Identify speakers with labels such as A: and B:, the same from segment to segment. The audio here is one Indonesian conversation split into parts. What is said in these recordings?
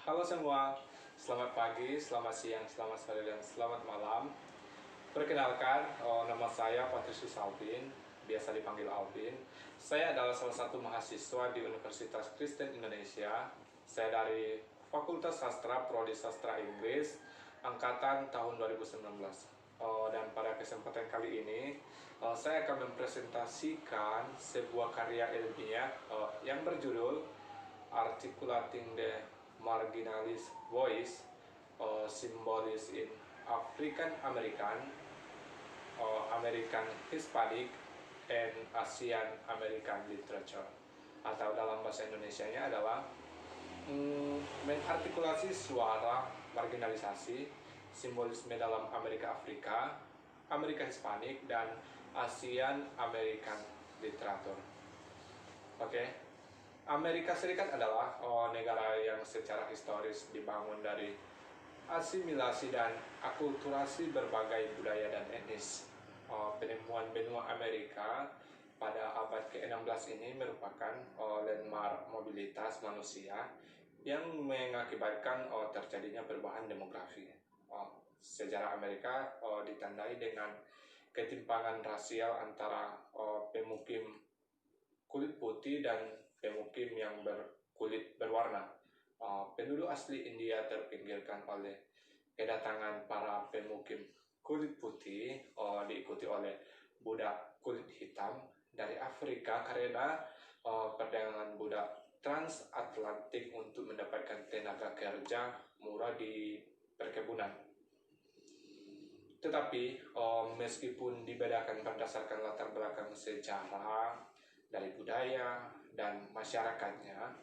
A: Halo semua, selamat pagi, selamat siang, selamat sore, dan selamat malam. Perkenalkan, nama saya Patricius Alvin, biasa dipanggil Alvin. Saya adalah salah satu mahasiswa di Universitas Kristen Indonesia. Saya dari Fakultas Sastra, Prodi Sastra Inggris, angkatan tahun 2019. Dan pada kesempatan kali ini, saya akan mempresentasikan sebuah karya ilmiah yang berjudul Articulating the Marginalized Voice, Symbols in African American, American Hispanic, and Asian American Literature. Atau dalam bahasa Indonesianya adalah mengartikulasi suara marginalisasi, simbolisme dalam Amerika Afrika, Amerika Hispanik, dan Asian American Literature. Oke. Amerika Serikat adalah negara yang secara historis dibangun dari asimilasi dan akulturasi berbagai budaya dan etnis. Penemuan benua Amerika pada abad ke-16 ini merupakan landmark mobilitas manusia yang mengakibatkan terjadinya perubahan demografi. Sejarah Amerika ditandai dengan ketimpangan rasial antara pemukim kulit putih dan pemukim yang berkulit berwarna. Penduduk asli India terpinggirkan oleh kedatangan para pemukim kulit putih, diikuti oleh budak kulit hitam dari Afrika karena perdagangan budak transatlantik untuk mendapatkan tenaga kerja murah di perkebunan. Tetapi meskipun dibedakan berdasarkan latar belakang sejarah dari budaya dan masyarakatnya,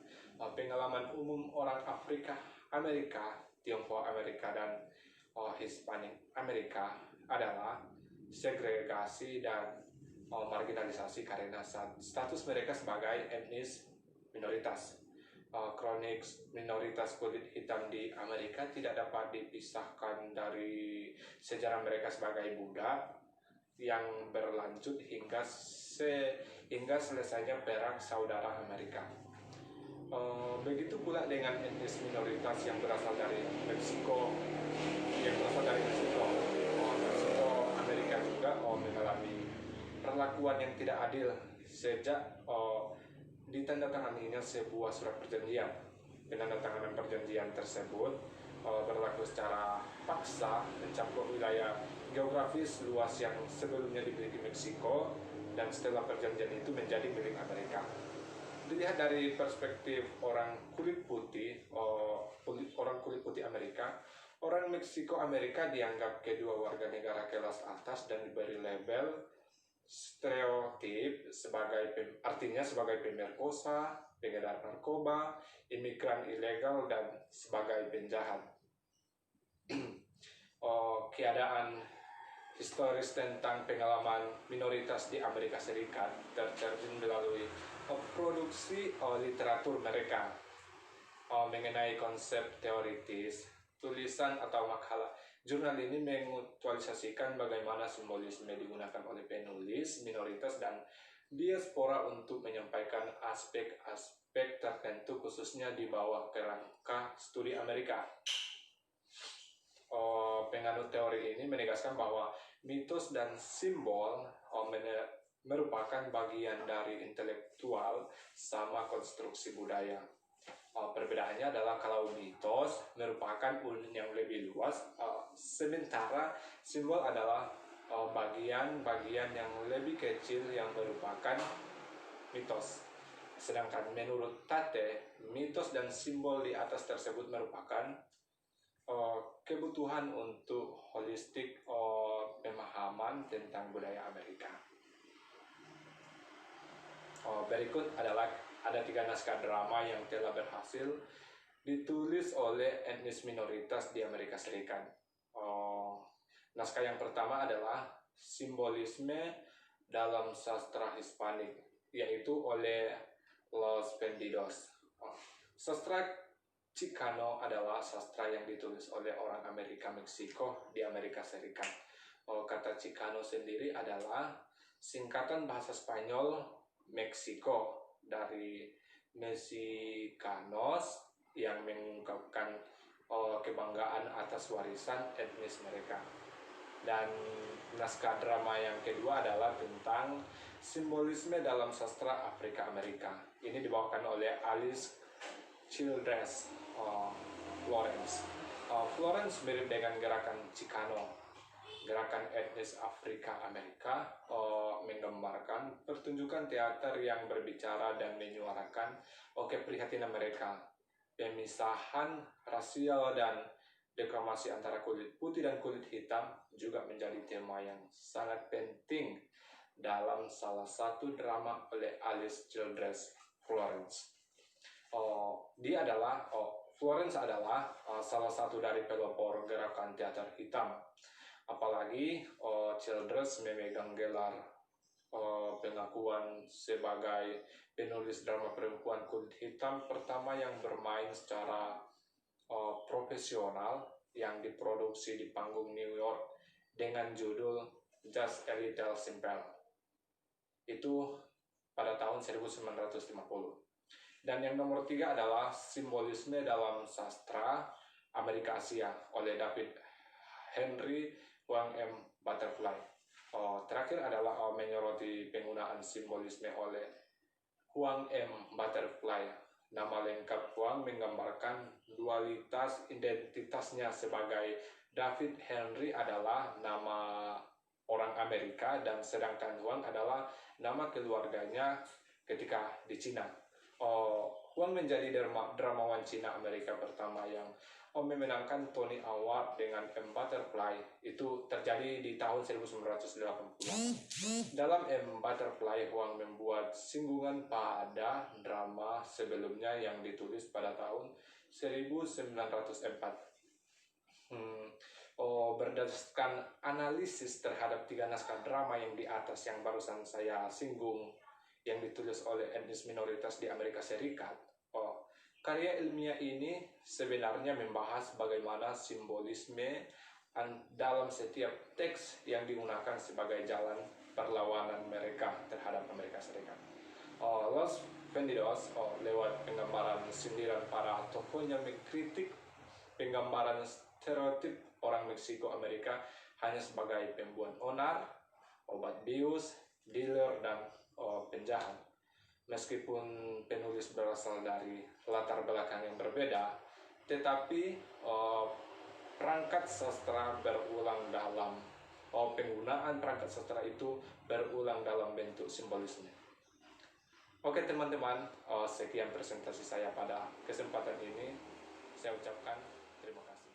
A: pengalaman umum orang Afrika Amerika, Tionghoa Amerika, dan Hispanik Amerika adalah segregasi dan marginalisasi karena status mereka sebagai etnis minoritas. Kronik minoritas kulit hitam di Amerika tidak dapat dipisahkan dari sejarah mereka sebagai budak yang berlanjut hingga selesainya Perang Saudara Amerika. Begitu pula dengan etnis minoritas yang berasal dari Meksiko, Meksiko Amerika juga mengalami perlakuan yang tidak adil sejak ditandatanganinya sebuah surat perjanjian. Penandatanganan perjanjian tersebut berlaku secara paksa mencakup wilayah geografis luas yang sebelumnya dimiliki Meksiko dan setelah perjanjian itu menjadi milik Amerika. Dilihat dari perspektif orang kulit putih Amerika, orang Meksiko Amerika dianggap kedua warga negara kelas atas dan diberi label stereotip artinya sebagai pemerkosa, pengedar narkoba, imigran ilegal, dan sebagai penjahat. Keadaan historis tentang pengalaman minoritas di Amerika Serikat tercermin melalui produksi literatur mereka mengenai konsep teoritis, tulisan atau makalah. Jurnal ini mengaktualisasikan bagaimana simbolisme digunakan oleh penulis minoritas dan diaspora untuk menyampaikan aspek-aspek tertentu khususnya di bawah kerangka studi Amerika. Penganut teori ini menegaskan bahwa mitos dan simbol merupakan bagian dari intelektual sama konstruksi budaya. Perbedaannya adalah kalau mitos merupakan unit yang lebih luas, sementara simbol adalah bagian-bagian yang lebih kecil yang merupakan mitos. Sedangkan menurut Tate, mitos dan simbol di atas tersebut merupakan kebutuhan untuk holistik pemahaman tentang budaya Amerika. Berikut adalah ada 3 naskah drama yang telah berhasil ditulis oleh etnis minoritas di Amerika Serikat. Naskah yang pertama adalah Simbolisme dalam Sastra Hispanik, yaitu oleh Los Pendidos. Sastra Chicano adalah sastra yang ditulis oleh orang Amerika Meksiko di Amerika Serikat. Kata Chicano sendiri adalah singkatan bahasa Spanyol Meksiko dari Mexicanos yang mengungkapkan kebanggaan atas warisan etnis mereka. Dan naskah drama yang kedua adalah tentang simbolisme dalam sastra Afrika Amerika. Ini dibawakan oleh Alice Childress Florence. Florence mirip dengan gerakan Chicano, gerakan etnis Afrika Amerika, menggambarkan pertunjukan teater yang berbicara dan menyuarakan keprihatinan mereka, pemisahan rasial dan deklamasi antara kulit putih dan kulit hitam juga menjadi tema yang sangat penting dalam salah satu drama oleh Alice Childress Florence. Florence adalah salah satu dari pelopor gerakan teater hitam. Apalagi Childress memegang gelar pengakuan sebagai penulis drama perempuan kulit hitam pertama yang bermain secara profesional yang diproduksi di panggung New York dengan judul Just a Little Simple. Itu pada tahun 1950. Dan yang nomor 3 adalah simbolisme dalam sastra Amerika Asia oleh David Henry Hwang M. Butterfly. Terakhir adalah menyoroti penggunaan simbolisme oleh Hwang M. Butterfly. Nama lengkap Hwang menggambarkan dualitas identitasnya sebagai David Henry adalah nama orang Amerika dan sedangkan Hwang adalah nama keluarganya ketika di Cina. Hwang menjadi dramawan Cina Amerika pertama yang memenangkan Tony Award dengan M. Butterfly. Itu terjadi di tahun 1980. Dalam M. Butterfly, Hwang membuat singgungan pada drama sebelumnya yang ditulis pada tahun 1904. Berdasarkan analisis terhadap 3 naskah drama yang di atas yang barusan saya singgung, yang ditulis oleh etnis minoritas di Amerika Serikat, karya ilmiah ini sebenarnya membahas bagaimana simbolisme dalam setiap teks yang digunakan sebagai jalan perlawanan mereka terhadap Amerika Serikat. Los Vendidos lewat penggambaran sindiran para tokohnya mengkritik penggambaran stereotip orang Meksiko Amerika hanya sebagai pembuat onar, obat bius, dealer, dan penjahat. Meskipun penulis berasal dari latar belakang yang berbeda, tetapi perangkat sastra berulang dalam penggunaan perangkat sastra itu berulang dalam bentuk simbolisme. Oke teman-teman, sekian presentasi saya pada kesempatan ini. Saya ucapkan terima kasih.